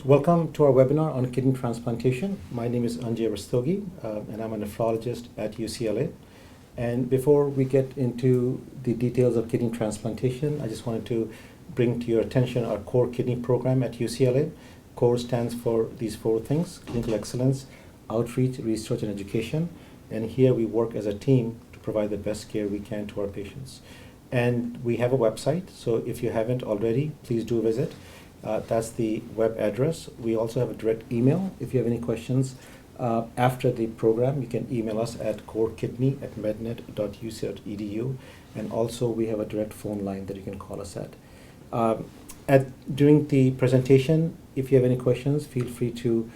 So welcome to our webinar on kidney transplantation. My name is Anjay Rastogi, and I'm a nephrologist at UCLA. And before we get into the details of kidney transplantation, I just wanted to bring to your attention our core kidney program at UCLA. CORE stands for these four things: clinical excellence, outreach, research, and education. And here we work as a team to provide the best care we can to our patients. And we have a website, so if you haven't already, please do visit. That's the web address. We also have a direct email. If you have any questions after the program, you can email us at corekidney@mednet.uc.edu. And also we have a direct phone line that you can call us at. During the presentation, if you have any questions, feel free to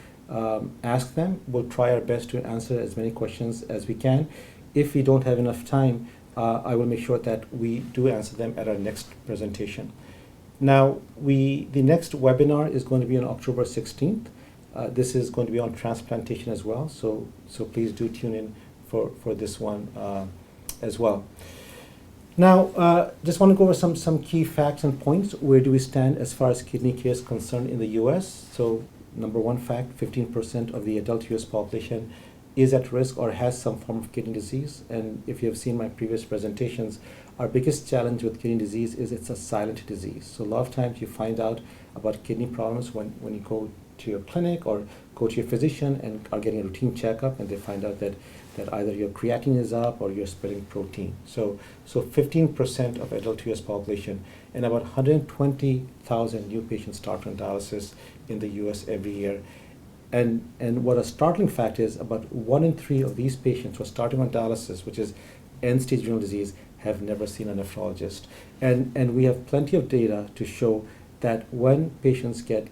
ask them. We'll try our best to answer as many questions as we can. If we don't have enough time, I will make sure that we do answer them at our next presentation. Now, the next webinar is going to be on October 16th. This is going to be on transplantation as well, so please do tune in for this one as well. Now, just want to go over some key facts and points. Where do we stand as far as kidney care is concerned in the US? So, number one fact, 15% of the adult US population is at risk or has some form of kidney disease. And if you have seen my previous presentations, our biggest challenge with kidney disease is it's a silent disease. So a lot of times you find out about kidney problems when you go to your clinic or go to your physician and are getting a routine checkup, and they find out that either your creatinine is up or you're spilling protein. So 15% of adult US population, and about 120,000 new patients start on dialysis in the US every year. And what a startling fact is, about 1 in 3 of these patients who are starting on dialysis, which is end-stage renal disease, have never seen a nephrologist. And we have plenty of data to show that when patients get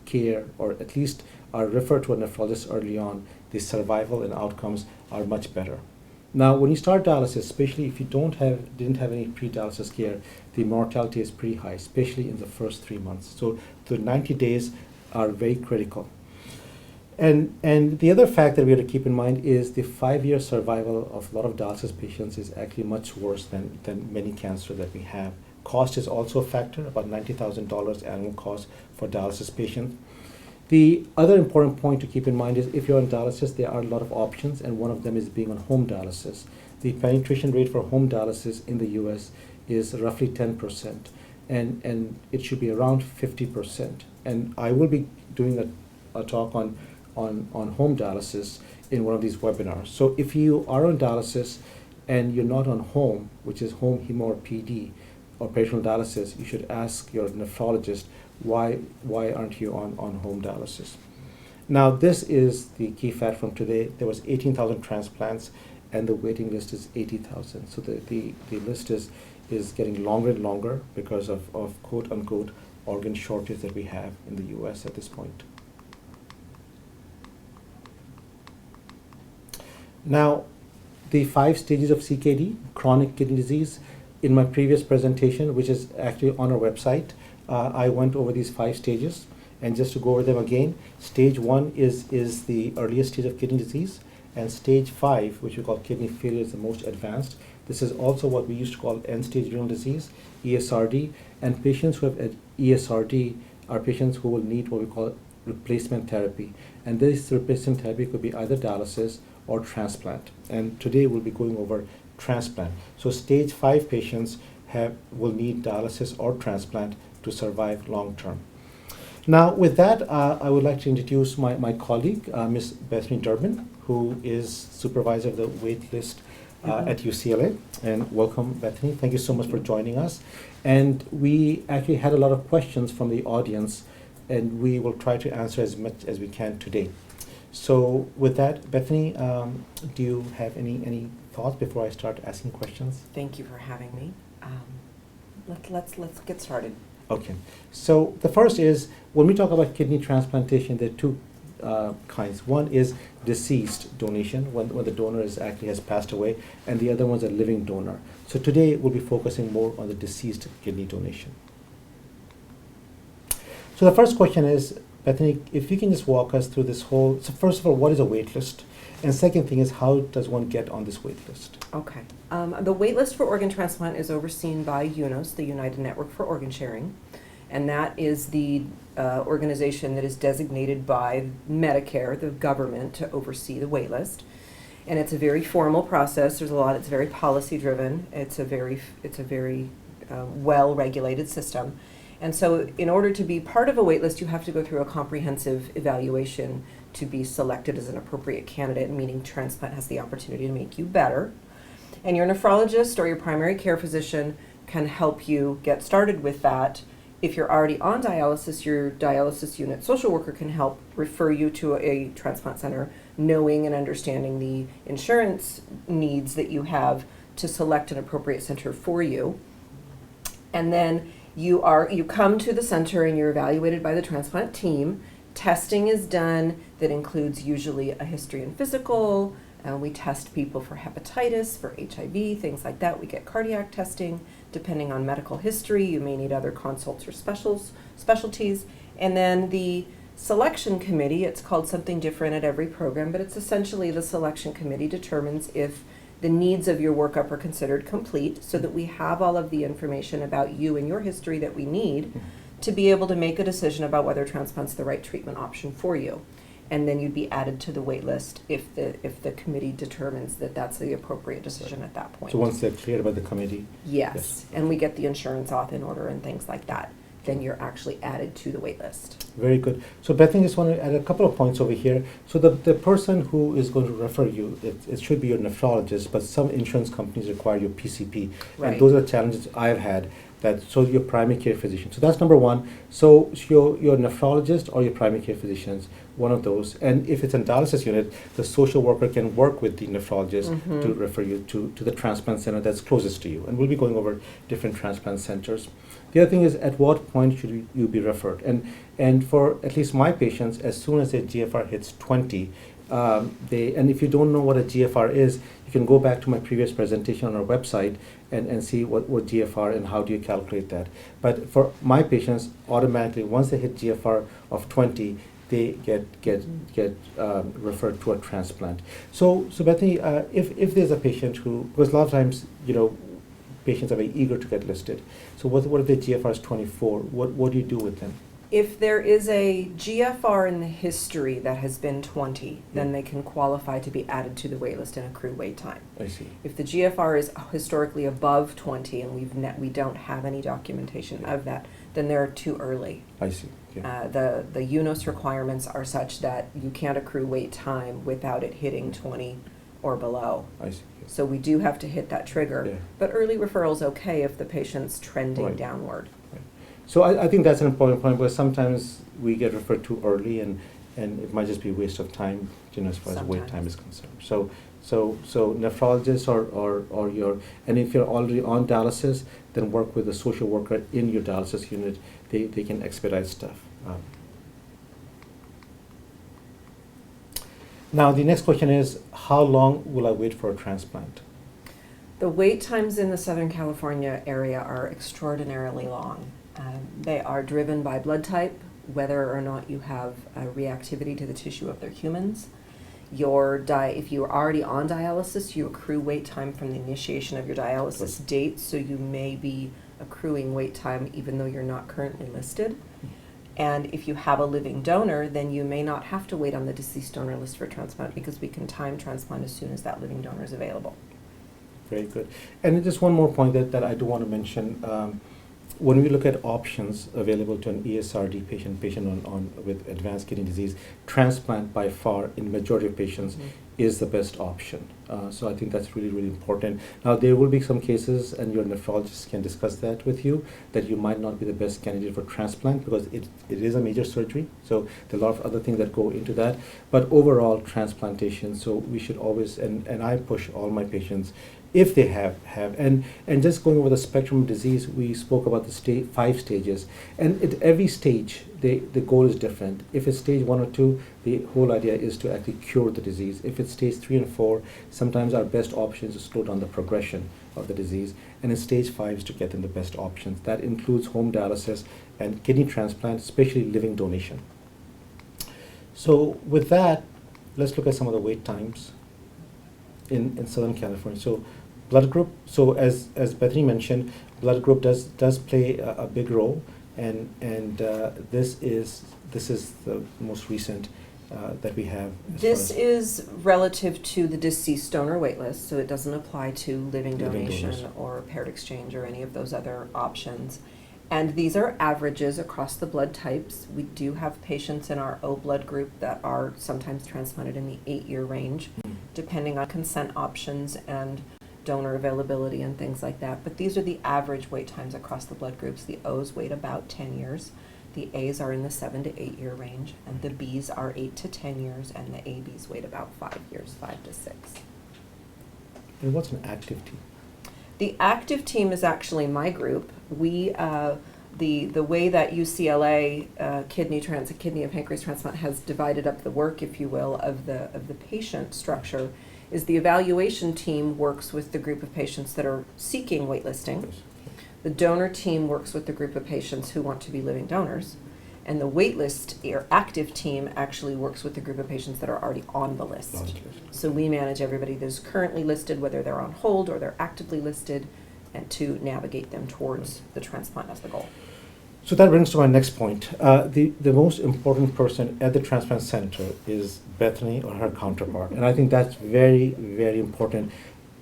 care, or at least are referred to a nephrologist early on, the survival and outcomes are much better. Now, when you start dialysis, especially if you didn't have any pre-dialysis care, the mortality is pretty high, especially in the first 3 months. So the 90 days are very critical. And the other fact that we have to keep in mind is the 5-year survival of a lot of dialysis patients is actually much worse than many cancer that we have. Cost is also a factor, about $90,000 annual cost for dialysis patients. The other important point to keep in mind is if you're on dialysis, there are a lot of options, and one of them is being on home dialysis. The penetration rate for home dialysis in the US is roughly 10%, and it should be around 50%. And I will be doing a talk on home dialysis in one of these webinars. So if you are on dialysis and you're not on home, which is home hemo or PD or peritoneal dialysis, you should ask your nephrologist why aren't you on home dialysis. Now, this is the key fact from today. There was 18,000 transplants and the waiting list is 80,000. So the list is getting longer and longer because of quote unquote organ shortage that we have in the US at this point. Now, the 5 stages of CKD, chronic kidney disease, in my previous presentation, which is actually on our website, I went over these 5 stages. And just to go over them again, stage 1 is the earliest stage of kidney disease, and stage 5, which we call kidney failure, is the most advanced. This is also what we used to call end-stage renal disease, ESRD, and patients who have ESRD are patients who will need what we call replacement therapy. And this replacement therapy could be either dialysis or transplant. And today we'll be going over transplant. So stage 5 patients will need dialysis or transplant to survive long term. Now, with that, I would like to introduce my colleague, Ms. Bethany Durbin, who is supervisor of the waitlist at UCLA. And welcome, Bethany. Thank you so much for joining us. And we actually had a lot of questions from the audience, and we will try to answer as much as we can today. So with that, Bethany, do you have any thoughts before I start asking questions? Thank you for having me. Let's get started. Okay. So the first is, when we talk about kidney transplantation, there are 2 kinds. One is deceased donation, when the donor actually has passed away, and the other one's a living donor. So today we'll be focusing more on the deceased kidney donation. So the first question is, Bethany, if you can just walk us through this whole, so first of all, what is a wait list? And second thing is, how does one get on this wait list? Okay. The wait list for organ transplant is overseen by UNOS, the United Network for Organ Sharing. and that is the organization that is designated by Medicare, the government, to oversee the wait list. And it's a very formal process. There's a lot. It's very policy driven. It's a very well regulated system. And so, in order to be part of a wait list, you have to go through a comprehensive evaluation to be selected as an appropriate candidate, meaning transplant has the opportunity to make you better. And your nephrologist or your primary care physician can help you get started with that. If you're already on dialysis, your dialysis unit social worker can help refer you to a transplant center, knowing and understanding the insurance needs that you have to select an appropriate center for you. And then you come to the center and you're evaluated by the transplant team. Testing is done that includes usually a history and physical. We test people for hepatitis, for HIV, things like that. We get cardiac testing. Depending on medical history, you may need other consults or specialties. And then the selection committee, it's called something different at every program, but it's essentially the selection committee determines if the needs of your workup are considered complete, so that we have all of the information about you and your history that we need to be able to make a decision about whether transplant's the right treatment option for you. And then you'd be added to the wait list if the committee determines that that's the appropriate decision at that point. So once they're cleared by the committee? Yes, and we get the insurance auth in order and things like that. Then you're actually added to the wait list. Very good. So Bethany, just want to add a couple of points over here. So the person who is going to refer you, it should be your nephrologist, but some insurance companies require your PCP. Right. And those are challenges I've had. So your primary care physician. So that's number one. So your nephrologist or your primary care physicians, one of those. And if it's a dialysis unit, the social worker can work with the nephrologist to refer you to the transplant center that's closest to you. And we'll be going over different transplant centers. The other thing is, at what point should you be referred? And for at least my patients, as soon as their GFR hits 20, and if you don't know what a GFR is, you can go back to my previous presentation on our website and see what GFR and how do you calculate that. But for my patients, automatically, once they hit GFR of 20, they get referred to a transplant. So Bethany, if there's a patient who, because a lot of times, patients are very eager to get listed. So what if the GFR is 24? What do you do with them? If there is a GFR in the history that has been 20, then they can qualify to be added to the wait list and accrue wait time. I see. If the GFR is historically above 20 and we don't have any documentation of that, then they're too early. I see. Yeah. The UNOS requirements are such that you can't accrue wait time without it hitting 20 or below. I see. Yeah. So we do have to hit that trigger. Yeah. But early referral is okay if the patient's trending downward. Right. So I think that's an important point, because sometimes we get referred too early, and it might just be a waste of time, as far as wait time is concerned. So nephrologist or your, and if you're already on dialysis, then work with a social worker in your dialysis unit. They can expedite stuff. Now the next question is, how long will I wait for a transplant? The wait times in the Southern California area are extraordinarily long. They are driven by blood type, whether or not you have a reactivity to the tissue of their humans. If you are already on dialysis, you accrue wait time from the initiation of your dialysis date, so you may be accruing wait time even though you're not currently listed. And if you have a living donor, then you may not have to wait on the deceased donor list for transplant, because we can time transplant as soon as that living donor is available. Very good. And just one more point that I do want to mention. When we look at options available to an ESRD patient with advanced kidney disease, transplant by far in majority of patients is the best option. So I think that's really, really important. Now there will be some cases, and your nephrologist can discuss that with you, that you might not be the best candidate for transplant, because it is a major surgery. So there are a lot of other things that go into that. But overall, transplantation, so we should always, and I push all my patients, if they have, and just going over the spectrum of disease, we spoke about the 5 stages, and at every stage, the goal is different. If it's stage 1 or 2, the whole idea is to actually cure the disease. If it's stage 3 and 4, sometimes our best option is to slow down the progression of the disease, and in stage 5 is to get them the best options. That includes home dialysis and kidney transplant, especially living donation. So with that, let's look at some of the wait times in Southern California. So blood group, so as Bethany mentioned, blood group does play a big role. and this is the most recent that we have. This is relative to the deceased donor waitlist, so it doesn't apply to living donation donors. or paired exchange or any of those other options. And these are averages across the blood types. We do have patients in our O blood group that are sometimes transplanted in the 8-year range, depending on consent options and donor availability and things like that. But these are the average wait times across the blood groups. The O's wait about 10 years. The A's are in the 7 to 8 year range, and the B's are 8 to 10 years, and the AB's wait about 5 years, 5 to 6. And what's an active team? The active team is actually my group. We, the way that UCLA kidney and pancreas transplant has divided up the work, if you will, of the patient structure, is the evaluation team works with the group of patients that are seeking waitlisting. The donor team works with the group of patients who want to be living donors. And the waitlist or active team actually works with the group of patients that are already on the list. So we manage everybody that is currently listed, whether they're on hold or they're actively listed, and to navigate them towards the transplant as the goal. So that brings to my next point. The most important person at the transplant center is Bethany or her counterpart. And I think that's very, very important.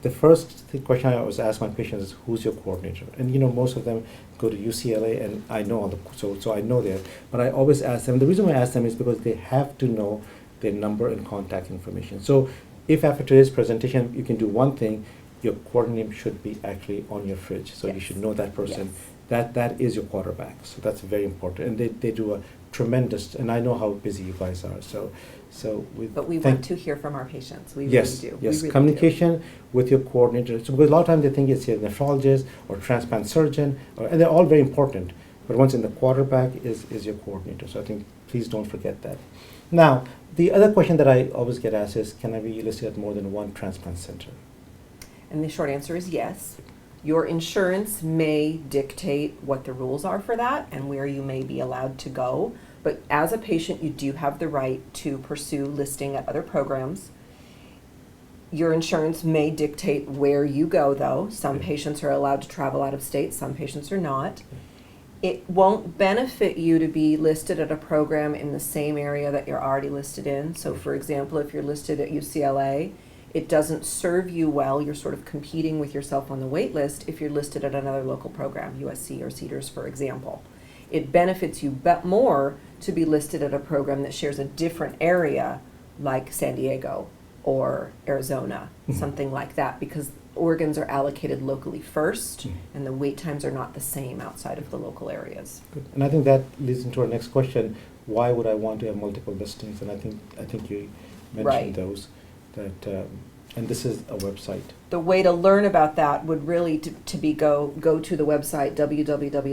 The first question I always ask my patients is, who's your coordinator? And most of them go to UCLA, and I know so I know that. But I always ask them. The reason I ask them is because they have to know their number and contact information. So if after today's presentation you can do one thing, your coordinator should be actually on your fridge. So you should know that person. Yes. That is your quarterback. So that's very important. And they do a tremendous, and I know how busy you guys are. But we want to hear from our patients. We yes, really do. Yes, we really communication do. with your coordinator. So because a lot of times they think it's a nephrologist or transplant surgeon, and they're all very important. But once in the quarterback is your coordinator. So I think please don't forget that. Now, the other question that I always get asked is, can I be listed at more than one transplant center? And the short answer is yes. Your insurance may dictate what the rules are for that and where you may be allowed to go. But as a patient, you do have the right to pursue listing at other programs. Your insurance may dictate where you go, though. Some patients are allowed to travel out of state, some patients are not. It won't benefit you to be listed at a program in the same area that you're already listed in. So for example, if you're listed at UCLA, it doesn't serve you well. You're sort of competing with yourself on the wait list if you're listed at another local program, USC or Cedars, for example. It benefits you more to be listed at a program that shares a different area, like San Diego or Arizona, something like that, because organs are allocated locally first, and the wait times are not the same outside of the local areas. Good. And I think that leads into our next question: why would I want to have multiple listings? And I think you mentioned those. And this is a website. The way to learn about that would really go to the website www.srtr.org.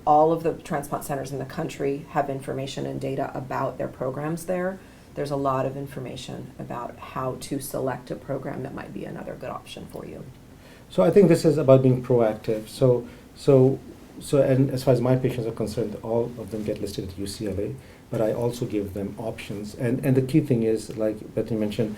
All of the transplant centers in the country have information and data about their programs there. There's a lot of information about how to select a program that might be another good option for you. So I think this is about being proactive. So and as far as my patients are concerned, all of them get listed at UCLA, but I also give them options. And the key thing is, like Bethany mentioned,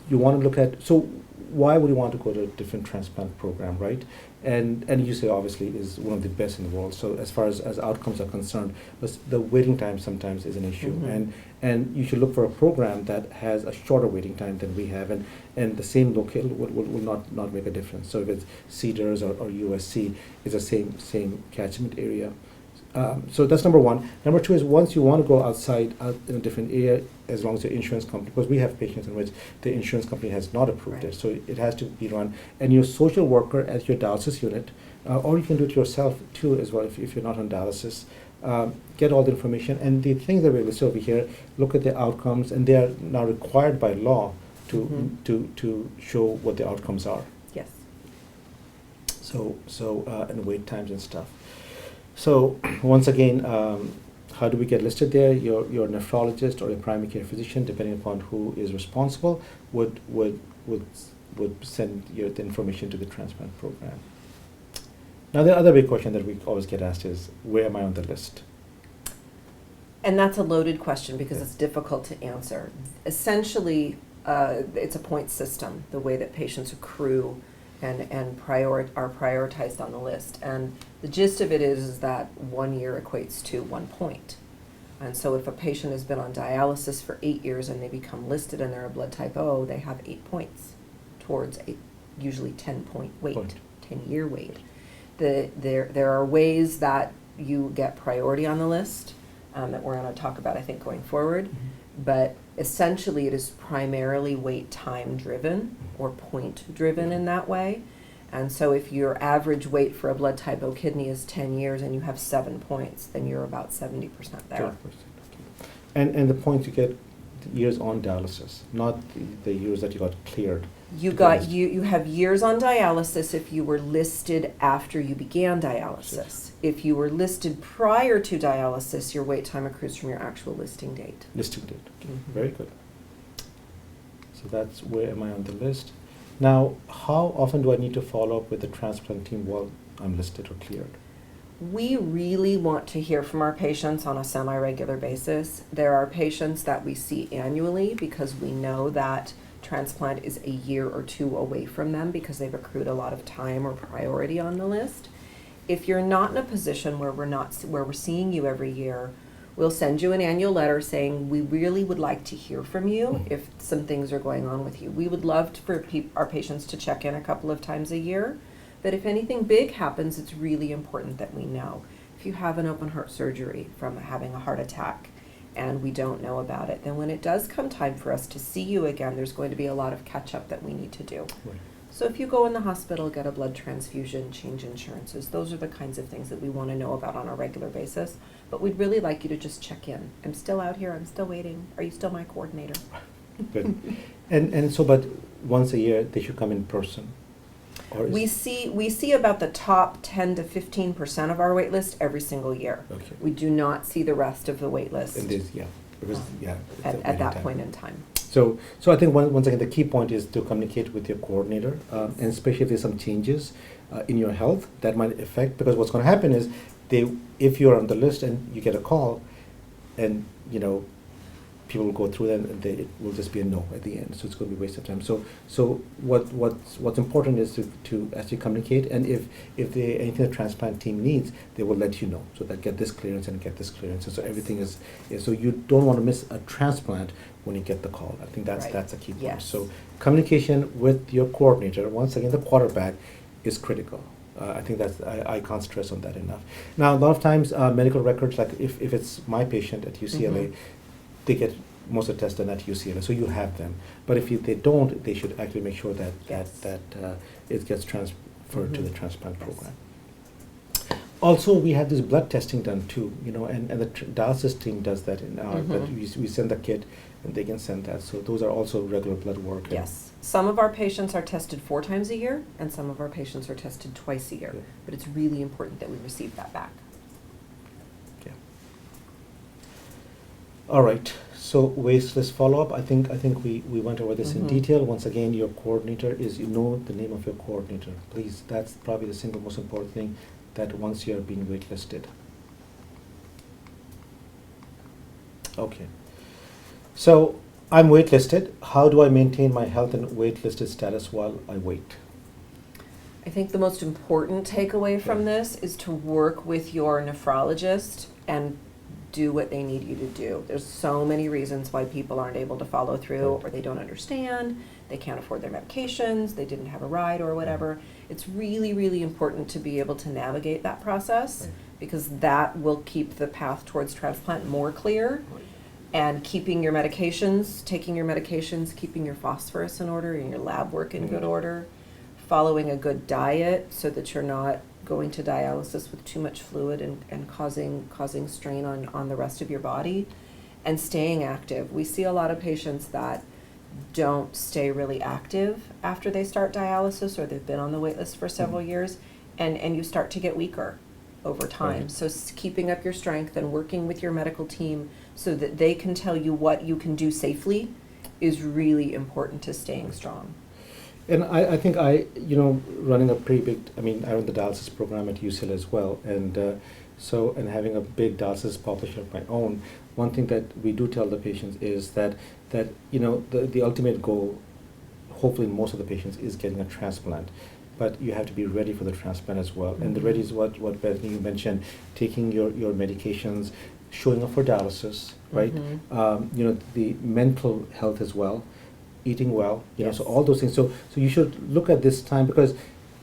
you want to look at, so why would you want to go to a different transplant program, right? And UCLA obviously is one of the best in the world. So as far as outcomes are concerned, but the waiting time sometimes is an issue. And you should look for a program that has a shorter waiting time than we have, and the same location will not make a difference. So if it's Cedars or USC, it's the same catchment area. So that's number one. Number two is, once you want to go out in a different area, as long as your insurance company, because we have patients in which the insurance company has not approved it, so it has to be run. And your social worker at your dialysis unit, or you can do it yourself too as well if you're not on dialysis, get all the information. And the things that we listed over here, look at the outcomes, and they are now required by law to show what the outcomes are. Yes. And wait times and stuff. So once again, how do we get listed there? Your nephrologist or your primary care physician, depending upon who is responsible, would send the information to the transplant program. Now, the other big question that we always get asked is, where am I on the list? And that's a loaded question because it's difficult to answer. Essentially, it's a point system, the way that patients accrue and are prioritized on the list. And the gist of it is that 1 year equates to 1 point. And so if a patient has been on dialysis for 8 years and they become listed and they're a blood type O, they have 8 points towards a usually 10-point wait, 10-year wait. There are ways that you get priority on the list that we're going to talk about, I think, going forward. Mm-hmm. But essentially it is primarily wait time driven or point driven in that way. And so if your average wait for a blood type O kidney is 10 years and you have 7 points, then you're about 70% there. 12%. And the points you get years on dialysis, not the years that you got cleared. You have years on dialysis if you were listed after you began dialysis. If you were listed prior to dialysis, your wait time accrues from your actual listing date. Listing date. Okay. Mm-hmm. Very good. So that's where am I on the list. Now, how often do I need to follow up with the transplant team while I'm listed or cleared? We really want to hear from our patients on a semi-regular basis. There are patients that we see annually because we know that transplant is a year or two away from them because they've accrued a lot of time or priority on the list. If you're not in a position where we're seeing you every year, we'll send you an annual letter saying we really would like to hear from you if some things are going on with you. We would love for our patients to check in a couple of times a year, but if anything big happens, it's really important that we know. If you have an open heart surgery from having a heart attack and we don't know about it, then when it does come time for us to see you again, there's going to be a lot of catch-up that we need to do. Right. So if you go in the hospital, get a blood transfusion, change insurances, those are the kinds of things that we want to know about on a regular basis. But we'd really like you to just check in. I'm still out here, I'm still waiting. Are you still my coordinator? Good. And so, but once a year, they should come in person? Or We see about the top 10 to 15% of our wait list every single year. Okay. We do not see the rest of the wait list And this, yeah, because, yeah. it's a at waiting that time. point in time. So I think once again, the key point is to communicate with your coordinator, and especially if there's some changes in your health that might affect, because what's going to happen is if you're on the list and you get a call, and people will go through them, and it will just be a no at the end. So it's going to be a waste of time. So what's important is to actually communicate, and if anything the transplant team needs, they will let you know. So that get this clearance and get this clearance. And so everything is so you don't want to miss a transplant when you get the call. I think that's a key point. Yes. So communication with your coordinator, once again, the quarterback, is critical. I think I can't stress on that enough. Now, a lot of times, medical records, like if it's my patient at UCLA, they get most of the tests done at UCLA, so you have them. But if they don't, they should actually make sure that it gets transferred to the transplant program. Also, we have this blood testing done too, and the dialysis team does that in our. But we send the kit, and they can send that. So those are also regular blood work. Yes. Some of our patients are tested 4 times a year, and some of our patients are tested twice a year. Yeah. But it's really important that we receive that back. Yeah. All right. So wasteless follow-up. I think we went over this in detail. Once again, your coordinator is the name of your coordinator. Please, that's probably the single most important thing. That once you are being waitlisted. Okay. So I'm waitlisted. How do I maintain my health and waitlisted status while I wait? I think the most important takeaway from this is to work with your nephrologist and do what they need you to do. There's so many reasons why people aren't able to follow through, or they don't understand, they can't afford their medications, they didn't have a ride or whatever. It's really, really important to be able to navigate that process, because that will keep the path towards transplant more clear. And keeping your medications, taking your medications, keeping your phosphorus in order and your lab work in good order, following a good diet so that you're not going to dialysis with too much fluid and causing strain on the rest of your body, and staying active. We see a lot of patients that don't stay really active after they start dialysis, or they've been on the wait list for several years, and you start to get weaker over time. Right. So keeping up your strength and working with your medical team so that they can tell you what you can do safely is really important to staying strong. And I think running a pretty big, I run the dialysis program at UCLA as well, and having a big dialysis population of my own, one thing that we do tell the patients is that the ultimate goal, hopefully most of the patients, is getting a transplant. but you have to be ready for the transplant as well. And the Mhm. ready is what Bethany, you mentioned, taking your medications, showing up for dialysis, right? Mhm. The mental health as well, eating well, so Yes. all those things. So you should look at this time, because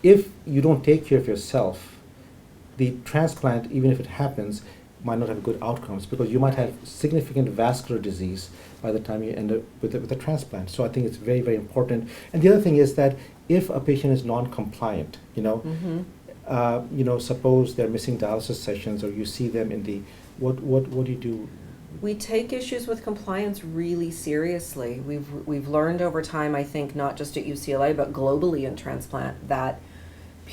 if you don't take care of yourself, the transplant, even if it happens, might not have good outcomes, because you might have Right. significant vascular disease by the time you end up with a transplant. So I think it's very, very important. And the other thing is that if a patient is non-compliant, Mhm. suppose they're missing dialysis sessions, or you see them in the, what do you do? We take issues with compliance really seriously. We've learned over time, I think, not just at UCLA, but globally in transplant, that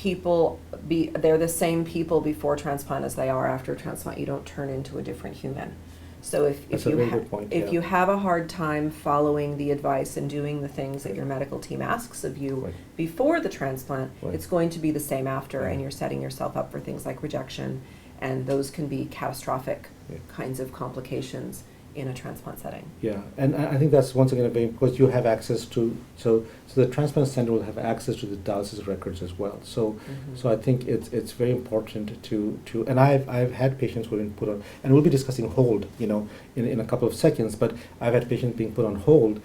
they're the same people before transplant as they are after transplant. You don't turn into a different human. So That's a very good point, if yeah. you have a hard time following the advice and doing the things that your medical team asks of you Right. before the transplant, Right. it's going to be the same after, Yeah. and you're setting yourself up for things like rejection, and those can be catastrophic Yeah. kinds of complications in a transplant setting. Yeah, and I think that's once again a very, because you have access to, so the transplant center will have access to the dialysis records as well. So Mhm. so I think it's very important to and I've had patients who have been put on, and we'll be discussing hold, in a couple of seconds. But I've had patients being put on hold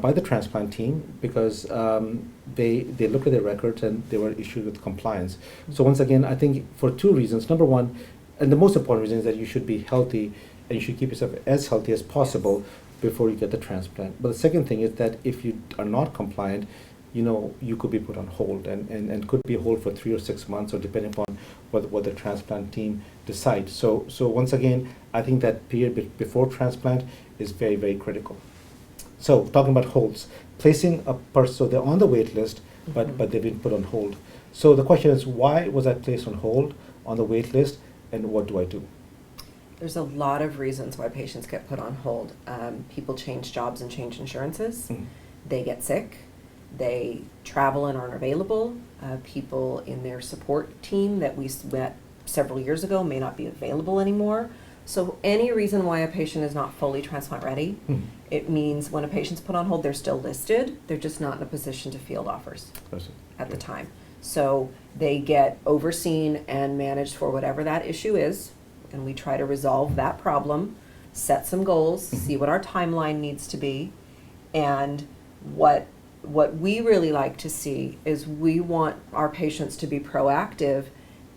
by the transplant team, because they look at their records and there were issues with compliance. So once again, I think for two reasons. Number one, and the most important reason, is that you should be healthy, and you should keep yourself as healthy as possible before you get the transplant. But the second thing is that if you are not compliant, you could be put on hold, and could be hold for 3 or 6 months, or depending upon what the transplant team decides. So once again, I think that period before transplant is very, very critical. So talking about holds, placing a person, so they're on the wait list, but Mhm. they've been put on hold. So the question is, why was I placed on hold on the wait list, and what do I do? There's a lot of reasons why patients get put on hold. People change jobs and change insurances. Mhm. They get sick. They travel and aren't available. People in their support team that we met several years ago may not be available anymore. So any reason why a patient is not fully transplant ready, Mhm. it means when a patient's put on hold, they're still listed. They're just not in a position to field offers That's it. at the Okay. time. So they get overseen and managed for whatever that issue is, and we try to resolve that problem, set some goals, Mhm. see what our timeline needs to be, and what we really like to see is we want our patients to be proactive,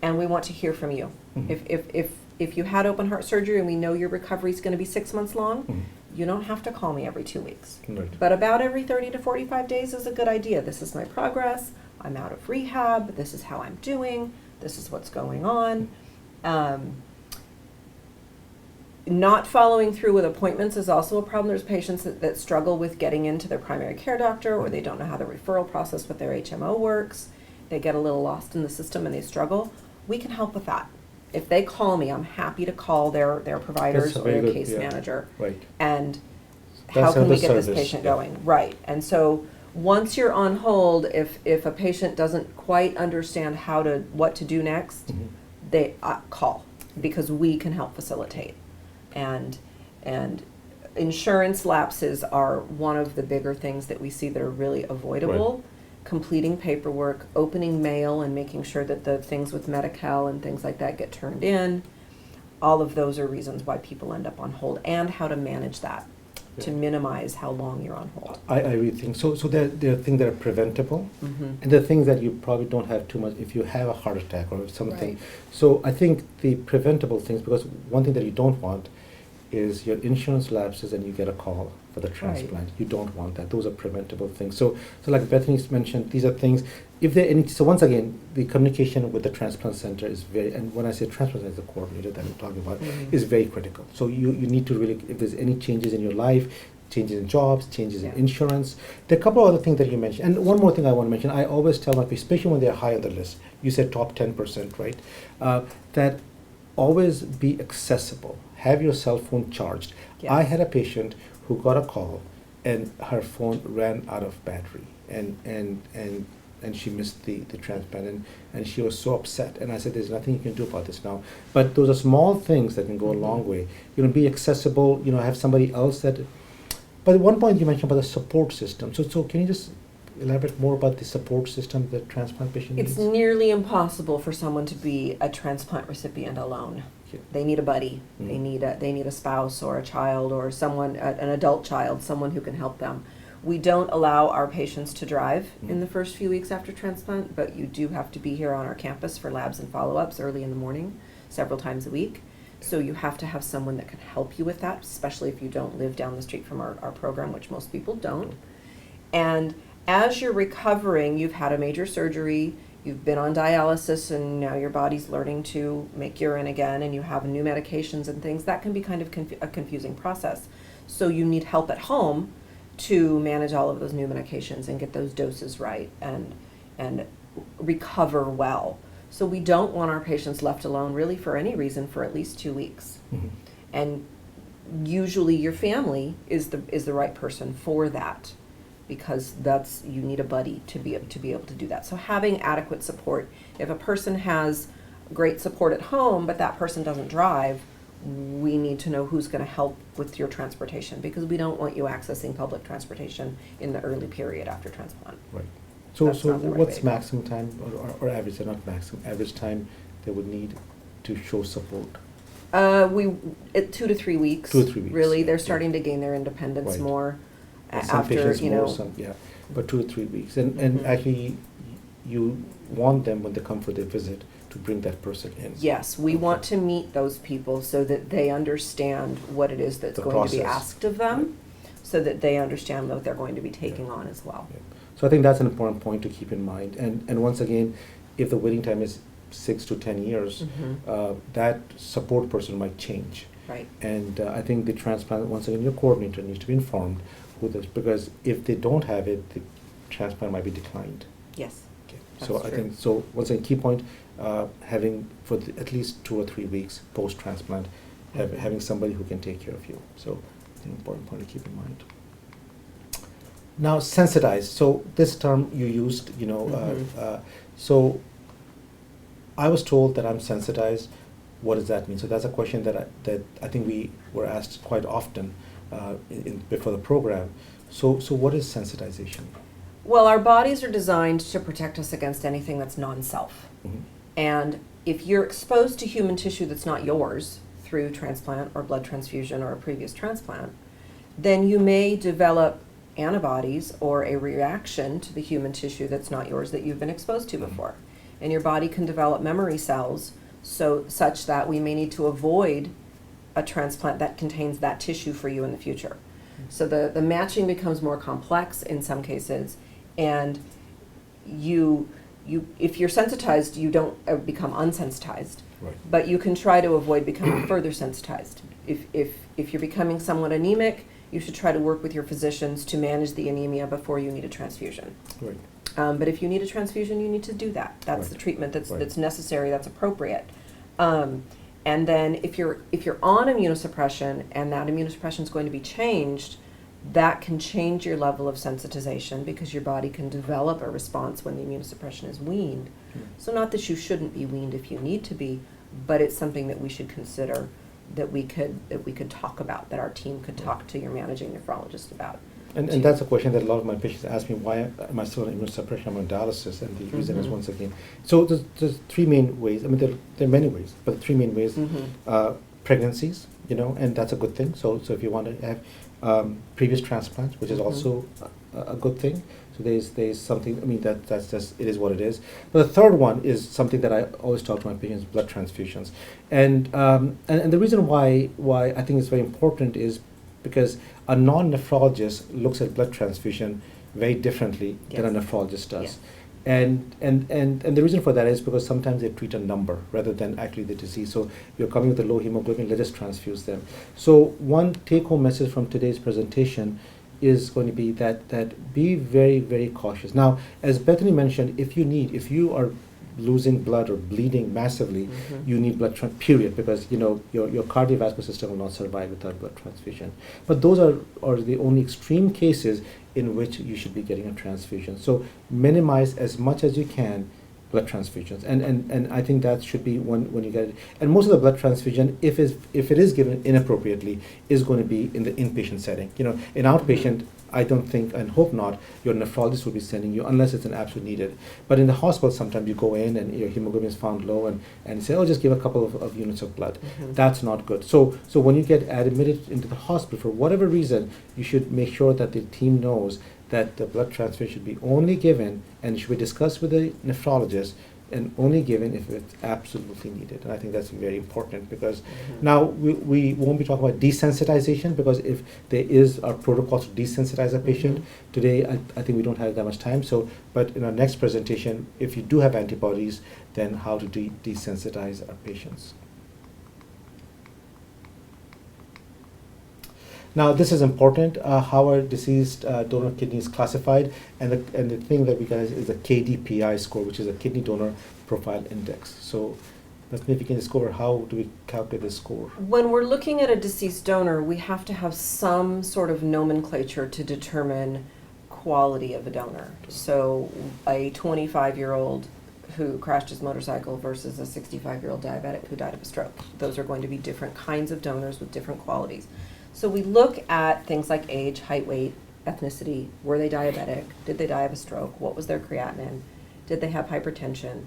and we want to hear from you. Mhm. If you had open heart surgery and we know your recovery is going to be 6 months long, Mhm. you don't have to call me every 2 weeks. Right. But about every 30 to 45 days is a good idea. This is my progress. I'm out of rehab. This is how I'm doing. This is what's going on. Not following through with appointments is also a problem. There's patients that struggle with getting into their primary care doctor, or they don't know how the referral process with their HMO works. They get a little lost in the system and they struggle. We can help with that. If they call me, I'm happy to call their providers That's a or very their good, case yeah. manager. Right. And That's how can we another get this service, patient yeah. going? Right. And so once you're on hold, if a patient doesn't quite understand what to do next, Mhm. they call, because we can help facilitate. And insurance lapses are one of the bigger things that we see that are really avoidable. Completing paperwork, opening mail, and making sure that the things with Medi-Cal and things like that get turned in. All of those are reasons why people end up on hold, and how to manage that to Yeah. minimize how long you're on hold. I really think so. So there are things that are preventable, Mm-hmm. and there are things that you probably don't have too much if you have a heart attack or something. Right. So I think the preventable things, because one thing that you don't want is your insurance lapses and you get a call for the transplant. You don't want that. Those are preventable things. So like Bethany's mentioned, these are things. If there any, so once again, the communication with the transplant center is very, and when I say transplant center, the coordinator that I'm talking about, Mhm. is very critical. So you need to really, if there's any changes in your life, changes in jobs, changes in Yeah. insurance. There are a couple of other things that you mentioned. And one more thing I want to mention, I always tell my patients, especially when they're high on the list, you said top 10%, right? That always be accessible. Have your cell phone charged. Yes. I had a patient who got a call and her phone ran out of battery, and she missed the transplant, and she was so upset. And I said, there's nothing you can do about this now. But those are small things that can go a long Mhm. way. Be accessible, have somebody else that. But at one point you mentioned about the support system. So can you just elaborate more about the support system that transplant patient It's needs? nearly impossible for someone to be a transplant recipient alone. Yeah. They need a buddy. Mm. They need a spouse or a child or someone, an adult child, someone who can help them. We don't allow our patients to drive in the first few weeks after transplant, but you do have to be here on our campus for labs and follow-ups early in the morning, several times a week. So you have to have someone that can help you with that, especially if you don't live down the street from our program, which most people don't. And as you're recovering, you've had a major surgery, you've been on dialysis, and now your body's learning to make urine again, and you have new medications and things. That can be kind of a confusing process. So you need help at home to manage all of those new medications and get those doses right and recover well. So we don't want our patients left alone really for any reason for at least 2 weeks. Mhm. And usually your family is the right person for that, because you need a buddy to be able to do that. So having adequate support. If a person has great support at home, but that person doesn't drive, we need to know who's going to help with your transportation, because we don't want you accessing public transportation in the early period after transplant. Right. So, That's not the right what's way to go. maximum time or average, not maximum, average time they would need to show support? 2 to 3 weeks. 2 to 3 weeks. Really, they're Yeah. starting to gain their independence Right. more Some after, patients you more, know. some, yeah, but 2 to 3 weeks. And Mhm. actually, you want them when they come for their visit to bring that person in. Yes, we Okay. want to meet those people so that they understand what it is that's The going to be process. asked of them, so that they understand what they're going to be taking on as well. Yeah. So I think that's an important point to keep in mind. And once again, if the waiting time is 6 to 10 years, that support person might change. Right. And I think the transplant, once again, your coordinator needs to be informed who this, because if they don't have it, the transplant might be declined. Yes. Okay. That's So I true. think, so once again, key point, having for at least 2 or 3 weeks post-transplant, Mhm. having somebody who can take care of you. So I think important point to keep in mind. Now, sensitized. So this term you used, Mhm. so I was told that I'm sensitized. What does that mean? So that's a question that I think we were asked quite often before the program. So what is sensitization? Well, our bodies are designed to protect us against anything that's non-self. Mhm. And if you're exposed to human tissue that's not yours through transplant or blood transfusion or a previous transplant, then you may develop antibodies or a reaction to the human tissue that's not yours that you've been exposed to before. And your body can develop memory cells such that we may need to avoid a transplant that contains that tissue for you in the future. So the matching becomes more complex in some cases, and if you're sensitized, you don't become unsensitized, Right. but you can try to avoid becoming further sensitized. If you're becoming somewhat anemic, you should try to work with your physicians to manage the anemia before you need a transfusion. Right. But if you need a transfusion, you need to do that. That's Right. the treatment Right. that's necessary, that's appropriate. And then if you're on immunosuppression and that immunosuppression is going to be changed, that can change your level of sensitization, because your body can develop a response when the immunosuppression is weaned. So not that you shouldn't be weaned if you need to be, but it's something that we should consider, that we could talk about, that our team could talk to your managing nephrologist about. And that's a question that a lot of my patients ask me, why am I still on immunosuppression? I'm on dialysis, and the reason is, Mhm. once again, so there's 3 main ways. I mean, there are many ways, but the 3 main ways, Mhm. pregnancies, and that's a good thing. So if you want to have previous transplants, which is Mhm. also a good thing. So there's something, I mean, that's just, it is what it is. But the third one is something that I always talk to my patients, blood transfusions. And the reason why I think it's very important is because a non-nephrologist looks at blood transfusion very differently than a Yes. nephrologist does. Yes. And the reason for that is because sometimes they treat a number rather than actually the disease. So you're coming with a low hemoglobin, let's just transfuse them. So one take-home message from today's presentation is going to be that be very, very cautious. Now, as Bethany mentioned, if you are losing blood or bleeding massively, Mhm. you need blood period, because your cardiovascular system will not survive without blood transfusion. But those are the only extreme cases in which you should be getting a transfusion. So minimize as much as you can blood transfusions, and I think that should be when you get it. And most of the blood transfusion, if it is given inappropriately, is going to be in the inpatient setting. In outpatient, I don't think and hope not your nephrologist will be sending you unless it's an absolute needed. But in the hospital, sometimes you go in and your hemoglobin is found low and say, oh, just give a couple of units of blood. That's not good. So when you get admitted into the hospital, for whatever reason, you should make sure that the team knows that the blood transfusion should be only given and should be discussed with the nephrologist and only given if it's absolutely needed. And I think that's very important because now we won't be talking about desensitization, because if there is a protocol to desensitize a patient, today I think we don't have that much time. So, but in our next presentation, if you do have antibodies, then how to desensitize our patients. Now, this is important, how our deceased donor kidney is classified, and the thing that we got is the KDPI score, which is a Kidney Donor Profile Index. So let's maybe we can discover how do we calculate this score. When we're looking at a deceased donor, we have to have some sort of nomenclature to determine quality of a donor. So a 25-year-old who crashed his motorcycle versus a 65-year-old diabetic who died of a stroke. Those are going to be different kinds of donors with different qualities. So we look at things like age, height, weight, ethnicity. Were they diabetic? Did they die of a stroke? What was their creatinine? Did they have hypertension?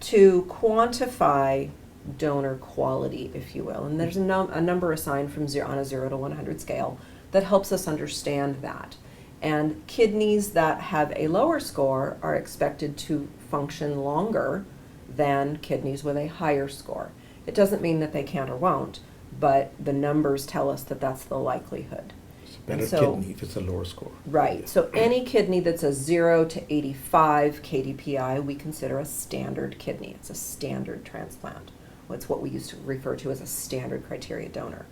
To quantify donor quality, if you will. And there's a number assigned from on a 0 to 100 scale that helps us understand that. And kidneys that have a lower score are expected to function longer than kidneys with a higher score. It doesn't mean that they can't or won't, but the numbers tell us that that's the likelihood. It's a better kidney if it's a lower score. Right. So any kidney that's a 0 to 85 KDPI, we consider a standard kidney. It's a standard transplant. It's what we used to refer to as a standard criteria donor.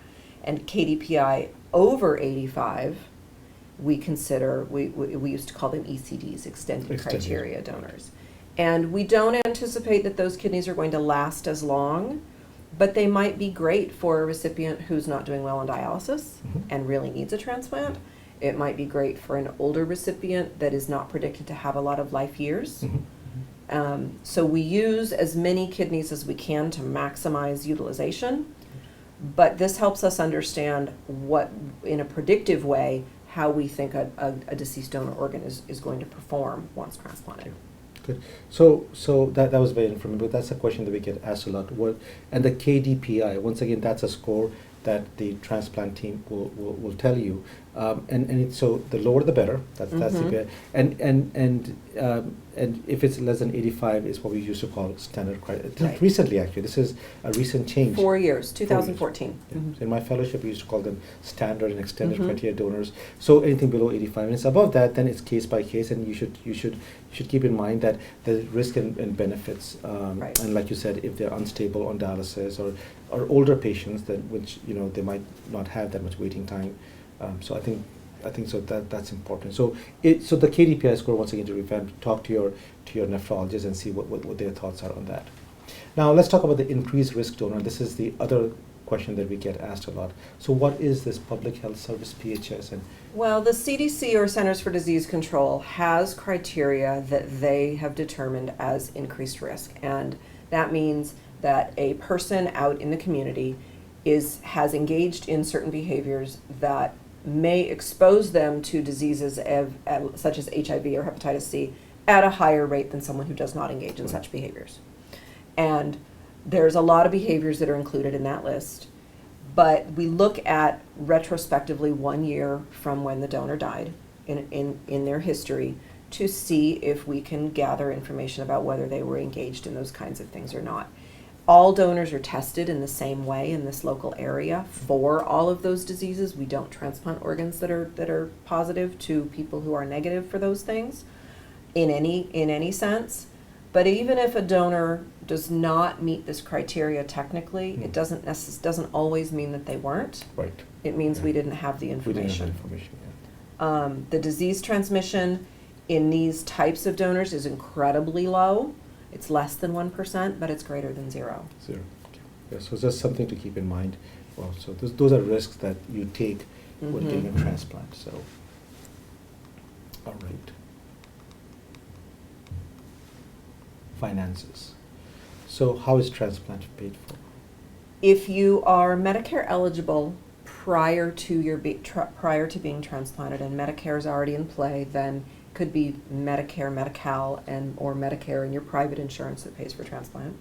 And KDPI over 85, we consider, we used to call them ECDs, extended criteria donors. And we don't anticipate that those kidneys are going to last as long, but they might be great for a recipient who's not doing well on dialysis and really needs a transplant. It might be great for an older recipient that is not predicted to have a lot of life years. So we use as many kidneys as we can to maximize utilization, but this helps us understand what, in a predictive way, how we think a deceased donor organ is going to perform once transplanted. Good. So that was very informative, but that's a question that we get asked a lot. And the KDPI, once again, that's a score that the transplant team will tell you. So the lower the better. That's the and if it's less than 85 is what we used to call standard criteria. Right. Recently, actually, this is a recent change. 4 years, 2014. Yeah. So in my fellowship, we used to call them standard and extended criteria donors. So anything below 85 and it's above that, then it's case by case, and you should keep in mind that the risk and benefits. Right. And like you said, if they're unstable on dialysis or older patients, that which they might not have that much waiting time. So I think so that's important. So the KDPI score, once again, to revamp, talk to your nephrologist and see what their thoughts are on that. Now let's talk about the increased risk donor. This is the other question that we get asked a lot. So what is this Public Health Service, PHS? And well, the CDC, or Centers for Disease Control, has criteria that they have determined as increased risk, and that means that a person out in the community has engaged in certain behaviors that may expose them to diseases such as HIV or hepatitis C at a higher rate than someone who does not engage in such behaviors. And there's a lot of behaviors that are included in that list, but we look at retrospectively 1 year from when the donor died in their history to see if we can gather information about whether they were engaged in those kinds of things or not. All donors are tested in the same way in this local area for all of those diseases. We don't transplant organs that are positive to people who are negative for those things in any sense. But even if a donor does not meet this criteria technically, it doesn't always mean that they weren't. Right. It means we didn't have the information. We didn't have information. The disease transmission in these types of donors is incredibly low. It's less than 1%, but it's greater than 0. 0. Okay. Yeah, so just something to keep in mind. Well, so those are risks that you take when getting a transplant. So, all right. Finances. So how is transplant paid for? If you are Medicare eligible prior to being transplanted and Medicare is already in play, then could be Medicare, Medi-Cal, or Medicare and your private insurance that pays for transplant.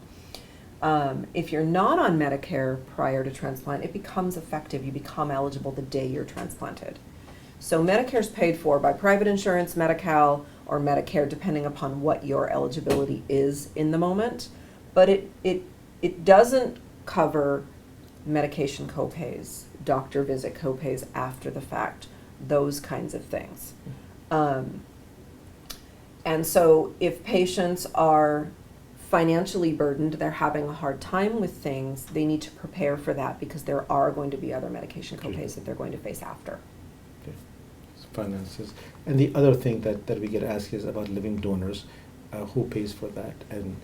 If you're not on Medicare prior to transplant, it becomes effective. You become eligible the day you're transplanted. So Medicare's paid for by private insurance, Medi-Cal, or Medicare, depending upon what your eligibility is in the moment. But it doesn't cover medication copays, doctor visit copays after the fact, those kinds of things. And so if patients are financially burdened, they're having a hard time with things, they need to prepare for that because there are going to be other medication copays that they're going to face after. Okay. Finances. And the other thing that we get asked is about living donors, who pays for that, and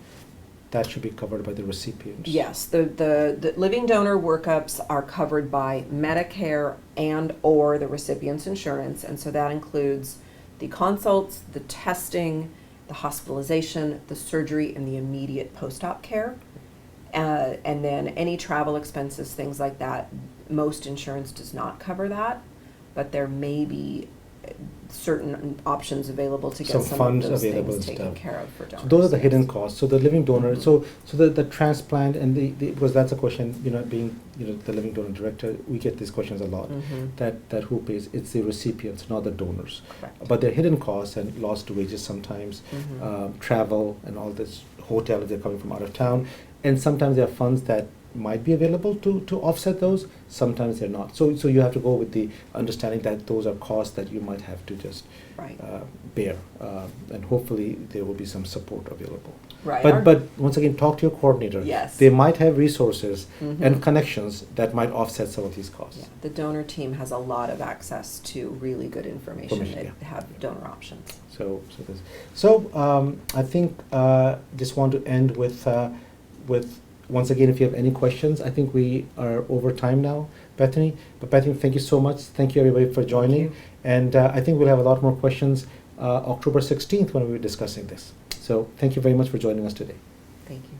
that should be covered by the recipients. Yes, the living donor workups are covered by Medicare and or the recipient's insurance, and so that includes the consults, the testing, the hospitalization, the surgery, and the immediate post-op care. And then any travel expenses, things like that. Most insurance does not cover that, but there may be certain options available to get some funds of those available things and taken stuff. care of for donors. So those are the yes. hidden costs. So the living donor, so the transplant and the because that's a question, being the living donor director, we get these questions a lot. That who pays? It's the recipients, not the donors. Correct. But there are hidden costs and lost wages sometimes, travel and all this, hotel if they're coming from out of town, and sometimes there are funds that might be available to offset those, sometimes they're not. So you have to go with the understanding that those are costs that you might have to just Right. bear, and hopefully there will be some support available. Right. But once again, talk to your coordinator. Yes. They might have resources Mhm. and connections that might offset some of these costs. Yeah, the donor team has a lot of access to really good information Information, that have donor options. I think just want to end with once again, if you have any questions. I think we are over time now, Bethany. But Bethany, thank you so much. Thank you everybody for joining. you. And I think we'll have a lot more questions October 16th when we're discussing this. So thank you very much for joining us today. Thank you.